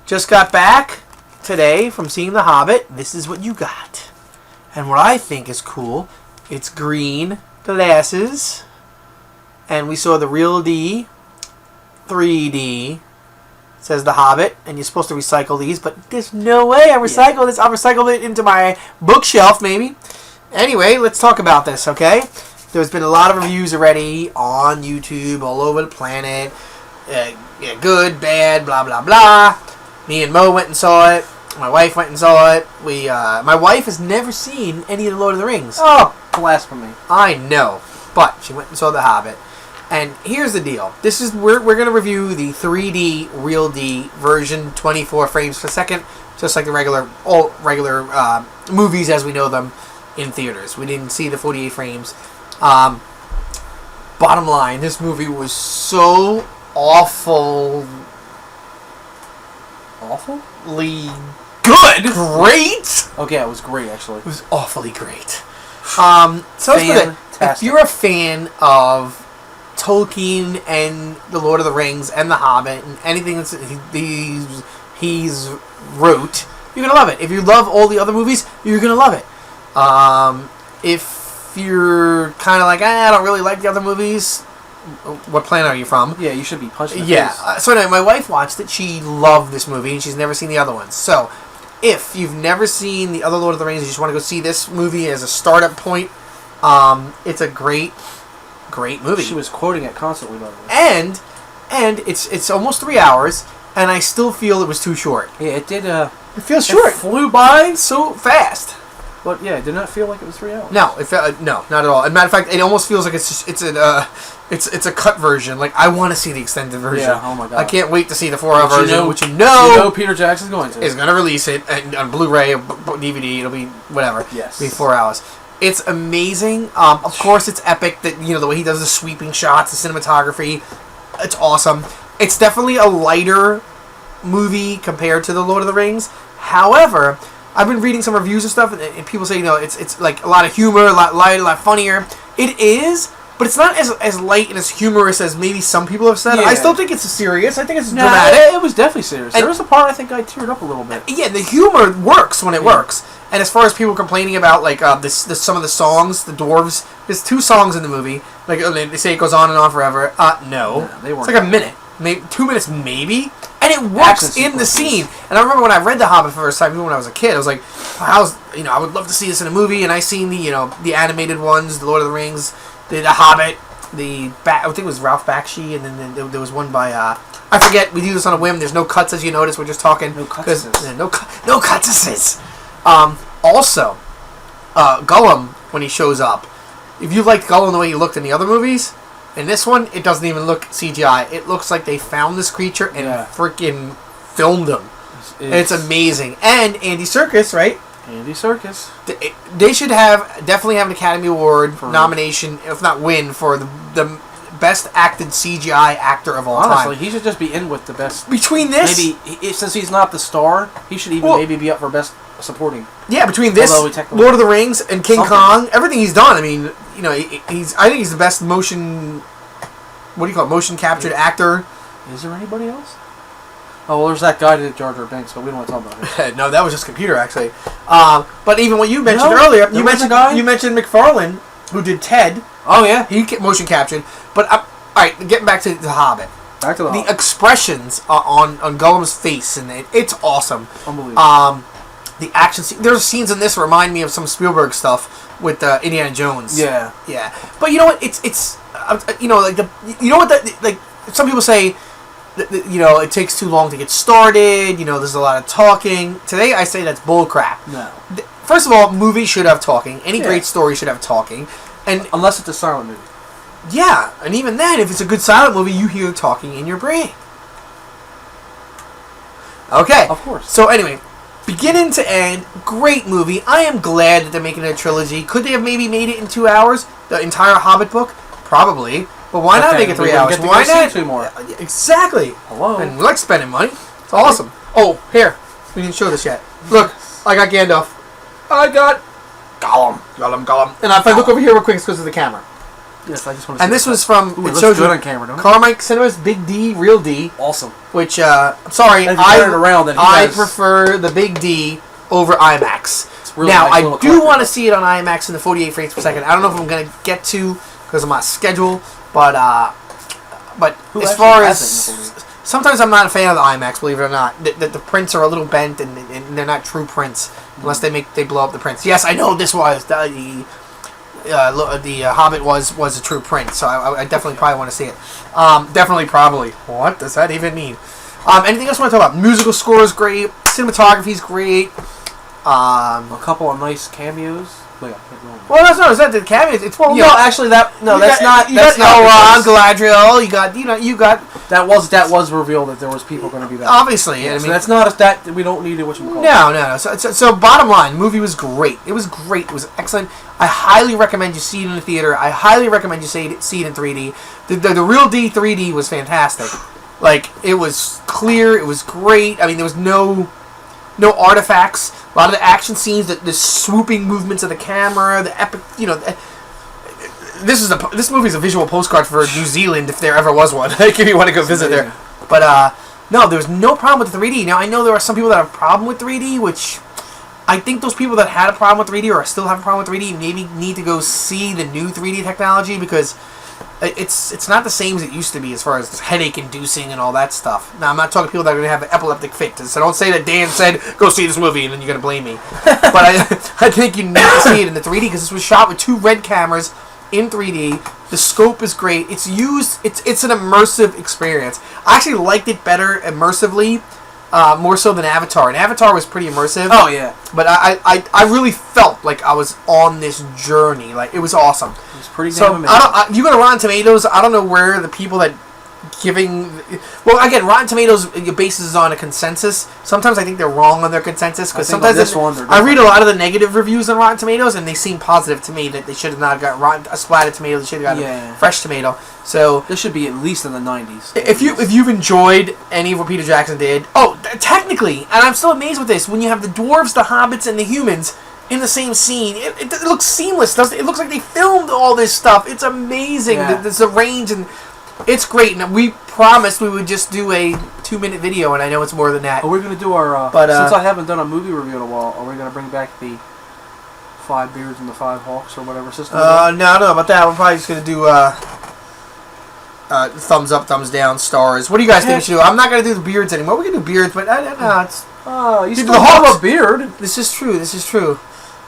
Just got back today from seeing The Hobbit. This is what you got. And what I think is cool, it's green glasses. And we saw the Real D 3D. It says The Hobbit. And you're supposed to recycle these, but there's no way I recycle this. I'll recycle it into my bookshelf, maybe. Anyway, let's talk about this, okay? There's been a lot of reviews already on YouTube, all over the planet. Good, bad, blah, blah, blah. Me and Mo went and saw it. My wife went and saw it. My wife has never seen any of the Lord of the Rings. Oh, blasphemy! I know, but she went and saw The Hobbit. And here's the deal: we're going to review the 3D Real D version, 24 frames per second, just like the regular movies as we know them in theaters. We didn't see the 48 frames. Bottom line: this movie was so awfully good. Great. Okay, it was great actually. It was awfully great. If you're a fan of Tolkien and the Lord of the Rings and the Hobbit and anything that he's wrote, you're gonna love it. If you love all the other movies, you're gonna love it. If you're kind of like, I don't really like the other movies, what planet are you from? Yeah, you should be punched in the face. So anyway, my wife watched it. She loved this movie, and she's never seen the other ones. So, if you've never seen the other Lord of the Rings, you just want to go see this movie as a startup point, it's a great movie. She was quoting it constantly, by the way. And it's almost 3 hours, and I still feel it was too short. Yeah, it did. It feels short. It flew by so fast. But yeah, it did not feel like it was 3 hours. No, no, not at all. As a matter of fact, it almost feels like it's a cut version. Like, I want to see the extended version. Yeah, oh my god. I can't wait to see the 4-hour version, which you know Peter Jackson's going to. Is going to release it on Blu-ray or DVD. It'll be whatever. Yes. It'll be 4 hours. It's amazing. Of course, it's epic. That the way he does the sweeping shots, the cinematography. It's awesome. It's definitely a lighter movie compared to the Lord of the Rings. However, I've been reading some reviews and stuff, and people say, it's like a lot of humor, a lot lighter, a lot funnier. It is, but it's not as light and as humorous as maybe some people have said. Yeah. I still think it's serious. I think it's dramatic. It was definitely serious. There was a part I think I teared up a little bit. Yeah, the humor works when it works. And as far as people complaining about some of the songs, the dwarves, there's 2 songs in the movie. Like they say it goes on and on forever. No, they weren't. It's like a minute, maybe 2 minutes, maybe. And it works in the scene. And I remember when I read The Hobbit for the first time, even when I was a kid, I was like, I would love to see this in a movie. And I seen the animated ones, The Lord of the Rings, The Hobbit, I think it was Ralph Bakshi, and then there was one by, I forget, we do this on a whim. There's no cuts, as you notice. We're just talking. No cuts. No cuts. Also, Gollum, when he shows up, if you liked Gollum the way he looked in the other movies, in this one, it doesn't even look CGI. It looks like they found this creature and freaking filmed him. It's amazing. And Andy Serkis, right? Andy Serkis. They should definitely have an Academy Award nomination, if not win, for the best acted CGI actor of all time. Honestly, he should just be in with the best. Between this, maybe since he's not the star, he should even maybe be up for best supporting. Yeah, between this, Lord of the Rings, and King Kong, everything he's done. I mean, I think he's the best motion captured actor. Is there anybody else? Oh, well, there's that guy that did Jar Jar Binks, but we don't want to talk about him. No, that was just computer, actually. But even what you mentioned earlier, you mentioned McFarlane, who did Ted. Oh, yeah. He motion captured. But, all right, getting back to The Hobbit. Back to The Hobbit. The expressions on Gollum's face, and it's awesome. Unbelievable. The action scene. There's scenes in this that remind me of some Spielberg stuff with Indiana Jones. Yeah. Yeah. But you know what? It's some people say, it takes too long to get started. There's a lot of talking. Today, I say that's bullcrap. No. First of all, movies should have talking. Any great story should have talking. And unless it's a silent movie. Yeah, and even then, if it's a good silent movie, you hear talking in your brain. Okay. Of course. So anyway, beginning to end, great movie. I am glad that they're making a trilogy. Could they have maybe made it in 2 hours? The entire Hobbit book? Probably. But why not make it 3 hours? Why not? 2 more. Exactly. Hello. And we like spending money. It's awesome. Oh, here. We didn't show this yet. Look, I got Gandalf. I got Gollum. And if I look over here real quick, it's because of the camera. Yes, I just want to. And this was from. Ooh, it it looks shows good you on camera, don't it? Carmike Cinemas Big D, Real D. Awesome. Which I'm sorry, If you turn it around, then I prefer the Big D over IMAX. Really now nice I little do color. want to see it on IMAX in the 48 frames per second. I don't know if I'm gonna get to because of my schedule, but Who as actually far has as it in the 48? sometimes I'm not a fan of the IMAX, believe it or not. The prints are a little bent and they're not true prints unless they blow up the prints. Yes, I know this was the Hobbit was a true print, so I definitely probably want to see it. Definitely, probably. What does that even mean? Anything else you want to talk about? Musical score is great. Cinematography is great. A couple of nice cameos. Wait, Well, that's not the cameos. It's well, you no, know, actually, that's not. You That's got not Galadriel. You got that was revealed that there was people going to be there. obviously. Yeah, I so mean, that's not that we don't need it. What you call it. No. So bottom line, the movie was great. It was great. It was excellent. I highly recommend you see it in the theater. I highly recommend you see it in 3D. The Real D 3D was fantastic. Like, it was clear. It was great. I mean, there was no artifacts. A lot of the action scenes, the swooping movements of the camera, the epic, this movie is a visual postcard for New Zealand if there ever was one. Like, if you want to go visit there. But no, there was no problem with the 3D. Now I know there are some people that have a problem with 3D, which I think those people that had a problem with 3D or still have a problem with 3D maybe need to go see the new 3D technology because it's not the same as it used to be as far as headache inducing and all that stuff. Now I'm not talking people that are going to have an epileptic fit, so don't say that Dan said go see this movie and then you're going to blame me. But I think you need to see it in the 3D because this was shot with 2 red cameras in 3D. The scope is great. It's an immersive experience. I actually liked it better immersively, more so than Avatar. And Avatar was pretty immersive. Oh yeah. But I really felt like I was on this journey. Like, it was awesome. It was pretty So damn amazing. you go to Rotten Tomatoes. I don't know where the people that giving. Well, again, Rotten Tomatoes bases on a consensus. Sometimes I think they're wrong on their consensus because sometimes I read a lot of the negative reviews on Rotten Tomatoes and they seem positive to me that they should have not got a splatted tomato. They should have got a fresh tomato. So this should be at least in the 90s. If you've enjoyed any of what Peter Jackson did, technically, and I'm still amazed with this, when you have the dwarves, the hobbits, and the humans in the same scene, it looks seamless, doesn't it? It looks like they filmed all this stuff. It's amazing. Yeah. There's a range, and it's great. And we promised we would just do a 2-minute video, and I know it's more than that. Are we going to do our... since I haven't done a movie review in a while, are we going to bring back the 5 beards and the 5 hawks or whatever system? No, I don't know about that. We're probably just going to do... thumbs up, thumbs down, stars. What do you guys think we should do? I'm not going to do the beards anymore. We're going to do beards, but I don't know. It's... you still have a beard. This is true.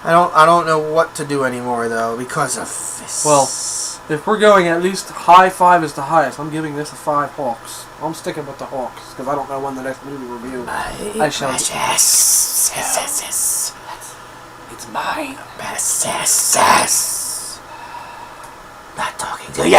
I don't know what to do anymore, though, because of this. Well, if we're going at least high 5 is the highest, I'm giving this a 5 hawks. I'm sticking with the hawks, because I don't know when the next movie review. I shall. Yes. It's mine. Not talking to you.